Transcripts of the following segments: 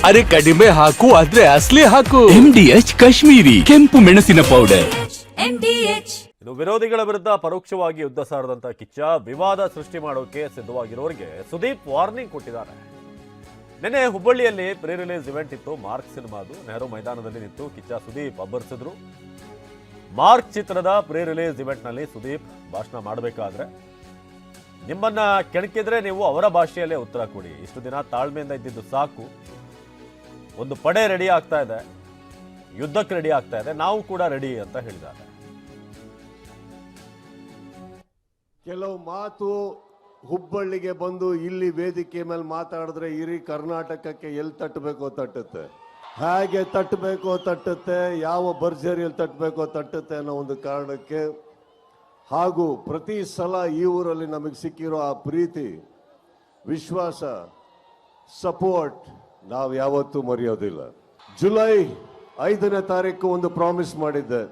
ಅರೆ ಕಡಿಮೆ ಹಾಕು ಆದ್ರೆ ಅಸ್ಲಿ ಹಾಕು MDH ಕಾಶ್ಮೀರಿ ಕೆಂಪು ಮೆಣಸಿನ ಪೌಡರ್. ಇನ್ನು ವಿರೋಧಿಗಳ ವಿರುದ್ಧ ಪರೋಕ್ಷವಾಗಿ ಯುದ್ಧ ಸಾರದಂತ ಕಿಚ್ಚ ವಿವಾದ ಸೃಷ್ಟಿ ಮಾಡೋಕೆ ಸಿದ್ಧವಾಗಿರೋರಿಗೆ ಸುದೀಪ್ ವಾರ್ನಿಂಗ್ ಕೊಟ್ಟಿದ್ದಾರೆ. ನಿನ್ನೆ ಹುಬ್ಬಳ್ಳಿಯಲ್ಲಿ ಪ್ರೀ ರಿಲೀಸ್ ಇವೆಂಟ್ ಇತ್ತು. ಮಾರ್ಕ್ ಸಿನಿಮಾದು ನೆಹರು ಮೈದಾನದಲ್ಲಿ ನಿಂತು ಕಿಚ್ಚ ಸುದೀಪ್ ಅಬ್ಬರಿಸಿದ್ರು. ಮಾರ್ಕ್ ಚಿತ್ರದ ಪ್ರೀ ರಿಲೀಸ್ ಇವೆಂಟ್ ನಲ್ಲಿ ಸುದೀಪ್ ಭಾಷಣ ಮಾಡಬೇಕಾದ್ರೆ ನಿಮ್ಮನ್ನ ಕೆಣಕಿದ್ರೆ ನೀವು ಅವರ ಭಾಷೆಯಲ್ಲೇ ಉತ್ತರ ಕೊಡಿ, ಇಷ್ಟು ದಿನ ತಾಳ್ಮೆಯಿಂದ ಇದ್ದಿದ್ದು ಸಾಕು, ಒಂದು ಪಡೆ ರೆಡಿ ಆಗ್ತಾ ಇದೆ, ಯುದ್ಧಕ್ಕೆ ರೆಡಿ ಆಗ್ತಾ ಇದೆ, ನಾವು ಕೂಡ ರೆಡಿ ಅಂತ ಹೇಳಿದ್ದಾರೆ. ಕೆಲವು ಮಾತು ಹುಬ್ಬಳ್ಳಿಗೆ ಬಂದು ಇಲ್ಲಿ ವೇದಿಕೆ ಮೇಲೆ ಮಾತಾಡಿದ್ರೆ ಇಡೀ ಕರ್ನಾಟಕಕ್ಕೆ ಎಲ್ಲಿ ತಟ್ಟಬೇಕೋ ತಟ್ಟುತ್ತೆ, ಹೇಗೆ ತಟ್ಟಬೇಕೋ ತಟ್ಟುತ್ತೆ, ಯಾವ ಭರ್ಜರಿಯಲ್ಲಿ ತಟ್ಟಬೇಕೋ ತಟ್ಟುತ್ತೆ ಅನ್ನೋ ಒಂದು ಕಾರಣಕ್ಕೆ, ಹಾಗೂ ಪ್ರತಿ ಸಲ ಈ ಊರಲ್ಲಿ ನಮಗೆ ಸಿಕ್ಕಿರೋ ಆ ಪ್ರೀತಿ, ವಿಶ್ವಾಸ, ಸಪೋರ್ಟ್ ನಾವು ಯಾವತ್ತೂ ಮರೆಯೋದಿಲ್ಲ. ಜುಲೈ 5ನೇ ತಾರೀಕು ಒಂದು ಪ್ರಾಮಿಸ್ ಮಾಡಿದ್ದೆ,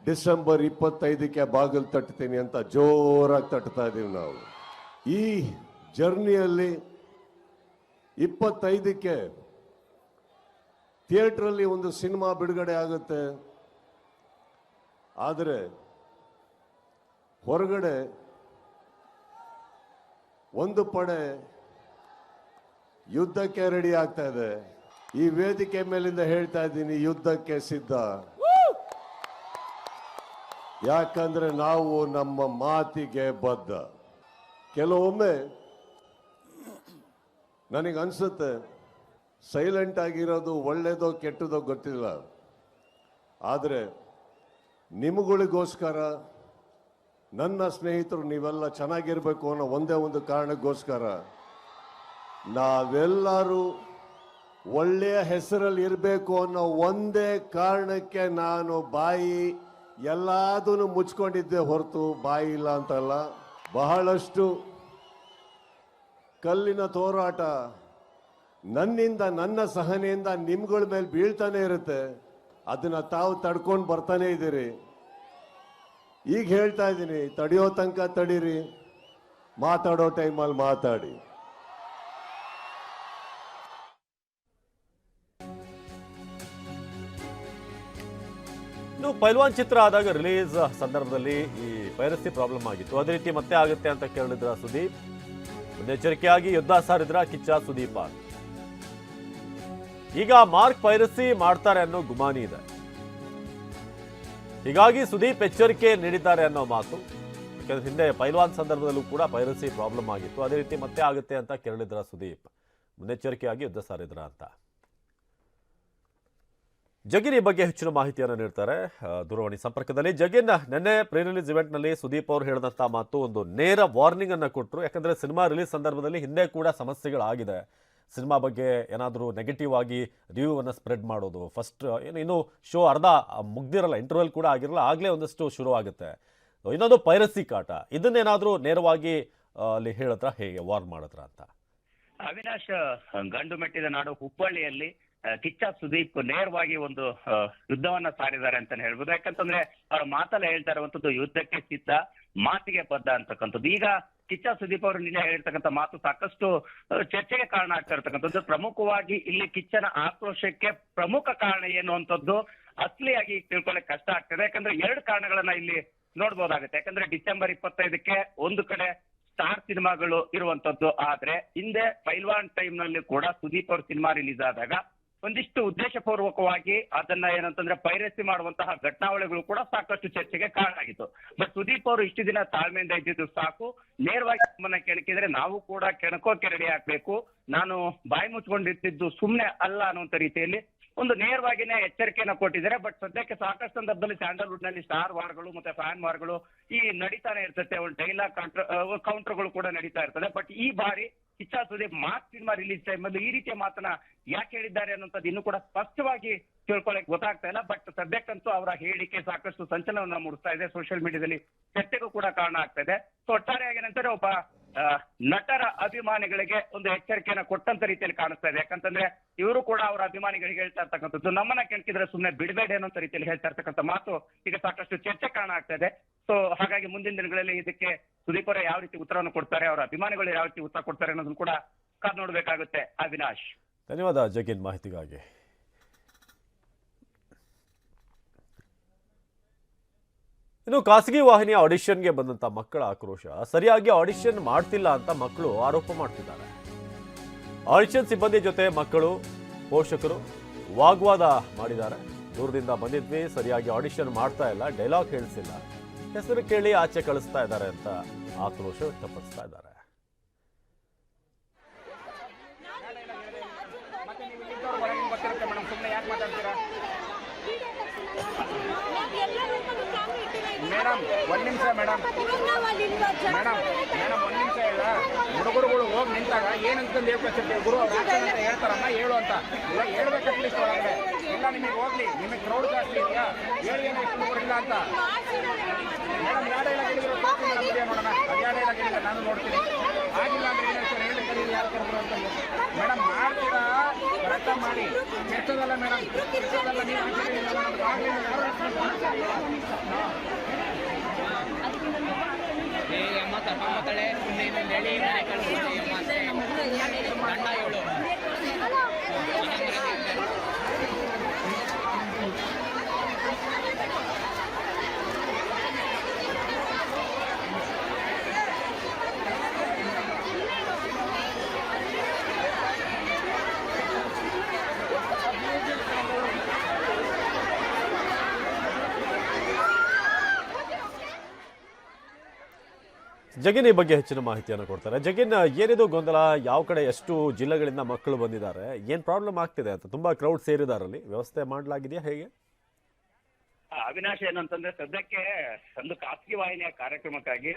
ಡಿಸೆಂಬರ್ 25ಕ್ಕೆ ಬಾಗಿಲು ತಟ್ತೀನಿ ಅಂತ ಜೋರಾಗಿ ತಟ್ತಾ ಇದ್ದೀವಿ ನಾವು. ಈ ಜರ್ನಿಯಲ್ಲಿ 25ಕ್ಕೆ ಥಿಯೇಟ್ರಲ್ಲಿ ಒಂದು ಸಿನಿಮಾ ಬಿಡುಗಡೆ ಆಗುತ್ತೆ. ಆದರೆ ಹೊರಗಡೆ ಒಂದು ಪಡೆ ಯುದ್ಧಕ್ಕೆ ರೆಡಿ ಆಗ್ತಾ ಇದೆ. ಈ ವೇದಿಕೆ ಮೇಲಿಂದ ಹೇಳ್ತಾ ಇದ್ದೀನಿ, ಯುದ್ಧಕ್ಕೆ ಸಿದ್ಧ. ಯಾಕಂದ್ರೆ ನಾವು ನಮ್ಮ ಮಾತಿಗೆ ಬದ್ಧ. ಕೆಲವೊಮ್ಮೆ ನನಗನ್ಸುತ್ತೆ ಸೈಲೆಂಟ್ ಆಗಿರೋದು ಒಳ್ಳೇದೋ ಕೆಟ್ಟದೋ ಗೊತ್ತಿಲ್ಲ, ಆದರೆ ನಿಮಗಳಿಗೋಸ್ಕರ, ನನ್ನ ಸ್ನೇಹಿತರು ನೀವೆಲ್ಲ ಚೆನ್ನಾಗಿರ್ಬೇಕು ಅನ್ನೋ ಒಂದೇ ಒಂದು ಕಾರಣಕ್ಕೋಸ್ಕರ ನಾವೆಲ್ಲರೂ ಒಳ್ಳೆಯ ಹೆಸರಲ್ಲಿ ಇರಬೇಕು ಅನ್ನೋ ಒಂದೇ ಕಾರಣಕ್ಕೆ ನಾನು ಬಾಯಿ ಎಲ್ಲದನ್ನು ಮುಚ್ಕೊಂಡಿದ್ದೆ ಹೊರತು ಬಾಯಿ ಇಲ್ಲ ಅಂತಲ್ಲ. ಬಹಳಷ್ಟು ಕಲ್ಲಿನ ಹೋರಾಟ ನನ್ನಿಂದ, ನನ್ನ ಸಹನೆಯಿಂದ ನಿಮ್ಗಳ ಮೇಲೆ ಬೀಳ್ತಾನೆ ಇರುತ್ತೆ. ಅದನ್ನ ತಾವು ತಡ್ಕೊಂಡು ಬರ್ತಾನೆ ಇದ್ದೀರಿ. ಈಗ ಹೇಳ್ತಾ ಇದ್ದೀನಿ, ತಡೆಯೋ ತನಕ ತಡೀರಿ, ಮಾತಾಡೋ ಟೈಮಲ್ಲಿ ಮಾತಾಡಿ. ಇನ್ನು ಪೈಲ್ವಾನ್ ಚಿತ್ರ ಆದಾಗ ರಿಲೀಸ್ ಸಂದರ್ಭದಲ್ಲಿ ಈ ಪೈರಸಿ ಪ್ರಾಬ್ಲಮ್ ಆಗಿತ್ತು. ಅದೇ ರೀತಿ ಮತ್ತೆ ಆಗುತ್ತೆ ಅಂತ ಕೇಳಿದ್ರ ಸುದೀಪ್. ಮುನ್ನೆಚ್ಚರಿಕೆಯಾಗಿ ಯುದ್ಧ ಸಾರಿದ್ರ ಕಿಚ್ಚ ಸುದೀಪ. ಈಗ ಮಾರ್ಕ್ ಪೈರಸಿ ಮಾಡ್ತಾರೆ ಅನ್ನೋ ಗುಮಾನಿ ಇದೆ. ಹೀಗಾಗಿ ಸುದೀಪ್ ಎಚ್ಚರಿಕೆ ನೀಡಿದ್ದಾರೆ ಅನ್ನೋ ಮಾತು. ಯಾಕಂದ್ರೆ ಹಿಂದೆ ಪೈಲ್ವಾನ್ ಸಂದರ್ಭದಲ್ಲೂ ಕೂಡ ಪೈರಸಿ ಪ್ರಾಬ್ಲಮ್ ಆಗಿತ್ತು. ಅದೇ ರೀತಿ ಮತ್ತೆ ಆಗುತ್ತೆ ಅಂತ ಕೇಳಿದ್ರ ಸುದೀಪ್. ಮುನ್ನೆಚ್ಚರಿಕೆಯಾಗಿ ಯುದ್ಧ ಸಾರಿದ್ರ ಅಂತ. ಜಗಿನ್ ಈ ಬಗ್ಗೆ ಹೆಚ್ಚಿನ ಮಾಹಿತಿಯನ್ನು ನೀಡ್ತಾರೆ ದೂರವಾಣಿ ಸಂಪರ್ಕದಲ್ಲಿ. ಜಗಿನ್, ನಿನ್ನೆ ಪ್ರೀ ರಿಲೀಸ್ ಇವೆಂಟ್ ನಲ್ಲಿ ಸುದೀಪ್ ಅವರು ಹೇಳಿದಂತಹ ಮಾತು ಒಂದು ನೇರ ವಾರ್ನಿಂಗ್ ಅನ್ನ ಕೊಟ್ಟರು. ಯಾಕಂದ್ರೆ ಸಿನಿಮಾ ರಿಲೀಸ್ ಸಂದರ್ಭದಲ್ಲಿ ಹಿಂದೆ ಕೂಡ ಸಮಸ್ಯೆಗಳಾಗಿದೆ. ಸಿನಿಮಾ ಬಗ್ಗೆ ಏನಾದರೂ ನೆಗೆಟಿವ್ ಆಗಿ ರಿವ್ಯೂ ಅನ್ನು ಸ್ಪ್ರೆಡ್ ಮಾಡೋದು, ಫಸ್ಟ್ ಇನ್ನು ಶೋ ಅರ್ಧ ಮುಗ್ದಿರಲ್ಲ, ಇಂಟರ್ವಲ್ ಕೂಡ ಆಗಿರಲ್ಲ, ಆಗಲೇ ಒಂದಷ್ಟು ಶುರು ಆಗುತ್ತೆ. ಇನ್ನೊಂದು ಪೈರಸಿ ಕಾಟ, ಇದನ್ನೇನಾದರೂ ನೇರವಾಗಿ ಅಲ್ಲಿ ಹೇಳಿದ್ರ, ಹೇಗೆ ವಾರ್ನ್ ಮಾಡಿದ್ರ ಅಂತ? ಅವಿನಾಶ್, ಗಂಡು ಮೆಟ್ಟಿದ ನಾಡು ಹುಬ್ಬಳ್ಳಿಯಲ್ಲಿ ಕಿಚ್ಚ ಸುದೀಪ್ ನೇರವಾಗಿ ಒಂದು ಯುದ್ಧವನ್ನ ಸಾರಿದ್ದಾರೆ ಅಂತಾನೆ ಹೇಳ್ಬೋದು. ಯಾಕಂತಂದ್ರೆ ಅವ್ರ ಮಾತಲ್ಲ ಹೇಳ್ತಾ ಇರುವಂತದ್ದು ಯುದ್ಧಕ್ಕೆ ಸಿದ್ಧ, ಮಾತಿಗೆ ಬದ್ಧ ಅಂತಕ್ಕಂಥದ್ದು. ಈಗ ಕಿಚ್ಚ ಸುದೀಪ್ ಅವರು ನಿನ್ನೆ ಹೇಳಿರ್ತಕ್ಕಂಥ ಮಾತು ಸಾಕಷ್ಟು ಚರ್ಚೆಗೆ ಕಾರಣ ಆಗ್ತಾ ಇರ್ತಕ್ಕಂಥದ್ದು. ಪ್ರಮುಖವಾಗಿ ಇಲ್ಲಿ ಕಿಚ್ಚನ ಆಕ್ರೋಶಕ್ಕೆ ಪ್ರಮುಖ ಕಾರಣ ಏನು ಅಂತದ್ದು ಅಸಲಿಯಾಗಿ ತಿಳ್ಕೊಳ್ಳಕ್ ಕಷ್ಟ ಆಗ್ತದೆ. ಯಾಕಂದ್ರೆ ಎರಡು ಕಾರಣಗಳನ್ನ ಇಲ್ಲಿ ನೋಡ್ಬೋದಾಗುತ್ತೆ. ಯಾಕಂದ್ರೆ ಡಿಸೆಂಬರ್ 25ಕ್ಕೆ ಒಂದು ಕಡೆ ಸ್ಟಾರ್ ಸಿನಿಮಾಗಳು ಇರುವಂತದ್ದು, ಆದ್ರೆ ಹಿಂದೆ ಪೈಲ್ವಾನ್ ಟೈಮ್ ನಲ್ಲಿ ಕೂಡ ಸುದೀಪ್ ಅವ್ರ ಸಿನಿಮಾ ರಿಲೀಸ್ ಆದಾಗ ಒಂದಿಷ್ಟು ಉದ್ದೇಶಪೂರ್ವಕವಾಗಿ ಅದನ್ನ ಏನಂತಂದ್ರೆ ಪೈರಸಿ ಮಾಡುವಂತಹ ಘಟನಾವಳಿಗಳು ಕೂಡ ಸಾಕಷ್ಟು ಚರ್ಚೆಗೆ ಕಾರಣ ಆಗಿತ್ತು. ಬಟ್ ಸುದೀಪ್ ಅವರು ಇಷ್ಟು ದಿನ ತಾಳ್ಮೆಯಿಂದ ಇದ್ದಿದ್ದು ಸಾಕು, ನೇರವಾಗಿ ನಮ್ಮನ್ನ ಕೆಣಕಿದ್ರೆ ನಾವು ಕೂಡ ಕೆಣಕೋಕೆ ರೆಡಿ ಆಗ್ಬೇಕು, ನಾನು ಬಾಯಿ ಮುಚ್ಕೊಂಡಿರ್ತಿದ್ದು ಸುಮ್ನೆ ಅಲ್ಲ ಅನ್ನುವಂತ ರೀತಿಯಲ್ಲಿ ಒಂದು ನೇರವಾಗಿನೇ ಎಚ್ಚರಿಕೆಯನ್ನ ಕೊಟ್ಟಿದ್ದಾರೆ. ಬಟ್ ಸದ್ಯಕ್ಕೆ ಸಾಕಷ್ಟು ಸಂದರ್ಭದಲ್ಲಿ ಸ್ಯಾಂಡಲ್ವುಡ್ ನಲ್ಲಿ ಸ್ಟಾರ್ ವಾರ್ಗಳು ಮತ್ತೆ ಫ್ಯಾನ್ ವಾರ್ಗಳು ಈ ನಡೀತಾನೆ ಇರ್ತದೆ. ಒಂದು ಡೈಲಾಗ್ ಕೌಂಟರ್ಗಳು ಕೂಡ ನಡೀತಾ ಇರ್ತದೆ. ಬಟ್ ಈ ಬಾರಿ Kichcha Sudeep Mark cinema release time ಅಲ್ಲಿ ಈ ರೀತಿಯ ಮಾತನ್ನ ಯಾಕೆ ಹೇಳಿದ್ದಾರೆ ಅನ್ನೋಂಥದ್ದು ಇನ್ನೂ ಕೂಡ ಸ್ಪಷ್ಟವಾಗಿ ತಿಳ್ಕೊಳ್ಳಕ್ ಗೊತ್ತಾಗ್ತಾ ಇಲ್ಲ. ಬಟ್ ಸದ್ಯಕ್ಕಂತೂ ಅವರ ಹೇಳಿಕೆ ಸಾಕಷ್ಟು ಸಂಚಲನವನ್ನ ಮೂಡಿಸ್ತಾ ಇದೆ, ಸೋಷಿಯಲ್ ಮೀಡಿಯಾದಲ್ಲಿ ಚರ್ಚೆಗೂ ಕೂಡ ಕಾರಣ ಆಗ್ತಾ ಇದೆ. ಸೊ ಒಟ್ಟಾರೆಯಾಗಿ ಏನಂತಾರೆ, ಒಬ್ಬ ನಟರ ಅಭಿಮಾನಿಗಳಿಗೆ ಒಂದು ಎಚ್ಚರಿಕೆಯನ್ನು ಕೊಟ್ಟಂತ ರೀತಿಯಲ್ಲಿ ಕಾಣಿಸ್ತಾ ಇದೆ. ಯಾಕಂತಂದ್ರೆ ಇವರು ಕೂಡ ಅವರ ಅಭಿಮಾನಿಗಳಿಗೆ ಹೇಳ್ತಾ ಇರ್ತಕ್ಕಂಥದ್ದು, ನಮ್ಮನ್ನ ಕೆಣಕಿದ್ರೆ ಸುಮ್ಮನೆ ಬಿಡಬೇಡಿ ಅನ್ನೋ ರೀತಿಯಲ್ಲಿ ಹೇಳ್ತಾ ಇರ್ತಕ್ಕಂಥ ಮಾತು ಈಗ ಸಾಕಷ್ಟು ಚರ್ಚೆ ಕಾರಣ ಆಗ್ತಾ ಇದೆ. ಸೊ ಹಾಗಾಗಿ ಮುಂದಿನ ದಿನಗಳಲ್ಲಿ ಇದಕ್ಕೆ ಸುದೀಪ್ ಅವರೇ ಯಾವ ರೀತಿ ಉತ್ತರವನ್ನು ಕೊಡ್ತಾರೆ, ಅವರ ಅಭಿಮಾನಿಗಳು ಯಾವ ರೀತಿ ಉತ್ತರ ಕೊಡ್ತಾರೆ ಅನ್ನೋದನ್ನು ಕೂಡ ಕಾದು ನೋಡ್ಬೇಕಾಗುತ್ತೆ. ಅವಿನಾಶ್, ಧನ್ಯವಾದ ಜಗಿನ್ ಮಾಹಿತಿಗಾಗಿ. ಇನ್ನು ಖಾಸಗಿ ವಾಹಿನಿಯ ಆಡಿಷನ್ಗೆ ಬಂದಂತ ಮಕ್ಕಳ ಆಕ್ರೋಶ, ಸರಿಯಾಗಿ ಆಡಿಷನ್ ಮಾಡ್ತಿಲ್ಲ ಅಂತ ಮಕ್ಕಳು ಆರೋಪ ಮಾಡ್ತಿದ್ದಾರೆ. ಆಡಿಷನ್ ಸಿಬ್ಬಂದಿ ಜೊತೆ ಮಕ್ಕಳು ಪೋಷಕರು ವಾಗ್ವಾದ ಮಾಡಿದ್ದಾರೆ. ದೂರದಿಂದ ಬಂದಿದ್ವಿ, ಸರಿಯಾಗಿ ಆಡಿಷನ್ ಮಾಡ್ತಾ ಇಲ್ಲ, ಡೈಲಾಗ್ ಹೇಳಿಸಿಲ್ಲ, ಹೆಸರು ಕೇಳಿ ಆಚೆ ಕಳಿಸ್ತಾ ಇದ್ದಾರೆ ಅಂತ ಆಕ್ರೋಶ ವ್ಯಕ್ತಪಡಿಸ್ತಾ ಇದ್ದಾರೆ. ಮೇಡಮ್ ಒಂದ್ ನಿಮಿಷ ಮೇಡಮ್ ಒಂದ್ ನಿಮಿಷ ಇಲ್ಲ, ಹುಡುಗರುಗಳು ಹೋಗಿ ನಿಂತಾಗ ಏನಂತಂದು ಹೇಳ್ಕೊಳ್ತಿರ್ತೀವಿ, ಗುರು ಅಂತ ಹೇಳ್ತಾರಮ್ಮ ಹೇಳು ಅಂತ ಇಲ್ಲ ಹೇಳ್ಬೇಕಂತ ಇಷ್ಟ ಒಳಗಡೆ ಇಲ್ಲ, ನಿಮಗೆ ಹೋಗ್ಲಿ, ನಿಮಗೆ ಕ್ರೌಡ್ ಜಾಸ್ತಿ ಇದೆಯಾ ಹೇಳಿ, ಏನೋ ಇಷ್ಟು ಹುಡುಗರು ಇಲ್ಲ ಅಂತ. ಮೇಡಮ್ ಯಾರು ಇಲ್ಲ ಹೇಳಿದ್ರು ನೋಡೋಣ, ಯಾರು ಇಲ್ಲ ಹೇಳಿಲ್ಲ ನಾನು ನೋಡ್ತೀನಿ, ಆಗಿಲ್ಲ ಅಂದ್ರೆ ಏನು ಹೇಳ್ತಾರೆ ಹೇಳಿ ಕರೀರಿ ಯಾರು ಕರೆದ್ರು ಅಂತ. ಮೇಡಮ್ ಮಾಡ್ತೀರಾ ಕರೆಕ್ಟ ಮಾಡಿ, ಕೆಟ್ಟದಲ್ಲ ಮೇಡಮ್, ಕೆಟ್ಟದಲ್ಲ ನೀವು ಜಗಿನ್ ಈ ಬಗ್ಗೆ ಹೆಚ್ಚಿನ ಮಾಹಿತಿಯನ್ನು ಕೊಡ್ತಾರೆ. ಜಗಿನ್, ಏನಿದು ಗೊಂದಲ, ಯಾವ ಕಡೆ ಎಷ್ಟು ಜಿಲ್ಲೆಗಳಿಂದ ಮಕ್ಕಳು ಬಂದಿದ್ದಾರೆ, ಏನ್ ಪ್ರಾಬ್ಲಮ್ ಆಗ್ತಿದೆ ಅಂತ? ತುಂಬಾ ಕ್ರೌಡ್ ಸೇರಿದಾರಲ್ಲಿ, ವ್ಯವಸ್ಥೆ ಮಾಡಲಾಗಿದೆಯಾ ಹೇಗೆ? ಅವಿನಾಶ್, ಏನಂತಂದ್ರೆ ಸದ್ಯಕ್ಕೆ ಒಂದು ಖಾಸಗಿ ವಾಹಿನಿಯ ಕಾರ್ಯಕ್ರಮಕ್ಕಾಗಿ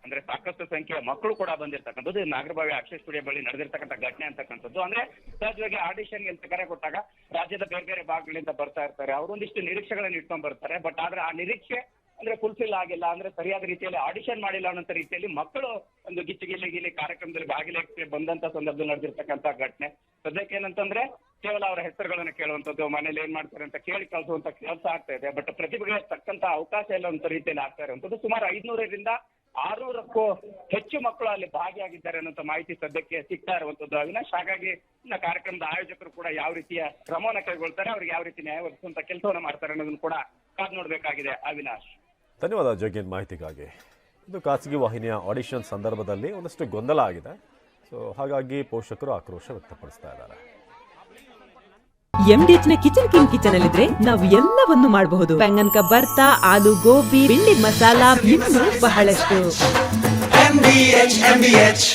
ಅಂದ್ರೆ ಸಾಕಷ್ಟು ಸಂಖ್ಯೆಯ ಮಕ್ಕಳು ಕೂಡ ಬಂದಿರ್ತಕ್ಕಂಥದ್ದು ನಾಗರಬಾವಿ ಅಕ್ಷಯ ಸ್ಟುಡಿಯೋ ಬಳಿ ನಡೆದಿರ್ತಕ್ಕಂಥ ಘಟನೆ ಅಂತಕ್ಕಂಥದ್ದು. ಅಂದ್ರೆ ಸಹಜವಾಗಿ ಆಡಿಷನ್ಗೆ ಅಂತ ಕರೆ ಕೊಟ್ಟಾಗ ರಾಜ್ಯದ ಬೇರೆ ಬೇರೆ ಭಾಗಗಳಿಂದ ಬರ್ತಾ ಇರ್ತಾರೆ, ಅವರೊಂದಿಷ್ಟು ನಿರೀಕ್ಷೆಗಳನ್ನು ಇಟ್ಕೊಂಡ್ ಬರ್ತಾರೆ. ಬಟ್ ಆದ್ರೆ ಆ ನಿರೀಕ್ಷೆ ಅಂದ್ರೆ ಫುಲ್ಫಿಲ್ ಆಗಿಲ್ಲ, ಅಂದ್ರೆ ಸರಿಯಾದ ರೀತಿಯಲ್ಲಿ ಆಡಿಷನ್ ಮಾಡಿಲ್ಲ ಅನ್ನೋ ರೀತಿಯಲ್ಲಿ ಮಕ್ಕಳು ಒಂದು ಗಿಲ್ಲಿ ಕಾರ್ಯಕ್ರಮದಲ್ಲಿ ಭಾಗಿಯಾಗಿ ಬಂದಂತ ಸಂದರ್ಭದಲ್ಲಿ ನಡೆದಿರ್ತಕ್ಕಂಥ ಘಟನೆ. ಸದ್ಯಕ್ಕೆ ಏನಂತಂದ್ರೆ ಕೇವಲ ಅವರ ಹೆಸರುಗಳನ್ನ ಕೇಳುವಂಥದ್ದು, ಮನೇಲಿ ಏನ್ ಮಾಡ್ತಾರೆ ಅಂತ ಕೇಳಿ ಕಳಿಸುವಂತ ಕೆಲಸ ಆಗ್ತಾ ಇದೆ. ಬಟ್ ಪ್ರತಿಭೆಗೆ ತಕ್ಕಂತ ಅವಕಾಶ ಇಲ್ಲ ಅಂತ ರೀತಿಯಲ್ಲಿ ಆಗ್ತಾ ಇರುವಂತದ್ದು. ಸುಮಾರು 500ರಿಂದ 600ಕ್ಕೂ ಹೆಚ್ಚು ಮಕ್ಕಳು ಅಲ್ಲಿ ಭಾಗಿಯಾಗಿದ್ದಾರೆ ಅನ್ನೋ ಮಾಹಿತಿ ಸದ್ಯಕ್ಕೆ ಸಿಗ್ತಾ ಇರುವಂತದ್ದು ಅವಿನಾಶ್. ಹಾಗಾಗಿ ಇನ್ನ ಕಾರ್ಯಕ್ರಮದ ಆಯೋಜಕರು ಕೂಡ ಯಾವ ರೀತಿಯ ಕ್ರಮವನ್ನು ಕೈಗೊಳ್ತಾರೆ, ಅವ್ರಿಗೆ ಯಾವ ರೀತಿ ನ್ಯಾಯ ಒದಗಿಸುವಂತ ಕೆಲಸವನ್ನು ಮಾಡ್ತಾರೆ ಅನ್ನೋದನ್ನು ಕೂಡ ಕಾದು ನೋಡ್ಬೇಕಾಗಿದೆ. ಅವಿನಾಶ್, ಧನ್ಯವಾದ ಜಗಿನ್ ಮಾಹಿತಿಗಾಗಿ. ಇದು ಖಾಸಗಿ ವಾಹಿನಿಯ ಆಡಿಷನ್ ಸಂದರ್ಭದಲ್ಲಿ ಒಂದಷ್ಟು ಗೊಂದಲ ಆಗಿದೆ. ಸೊ ಹಾಗಾಗಿ ಪೋಷಕರು ಆಕ್ರೋಶ ವ್ಯಕ್ತಪಡಿಸ್ತಾ ಇದ್ದಾರೆ. MDH ನ ಕಿಚನ್ ಅಲ್ಲಿದ್ರೆ ನಾವು ಎಲ್ಲವನ್ನು ಮಾಡಬಹುದು. ಬೆಂಗನ್ ಕ ಬರ್ತಾ, ಆಲೂ ಗೋಬಿ, ಬಿಂಡಿ ಮಸಾಲಾ, ಇನ್ನೂ ಬಹಳಷ್ಟು. MDH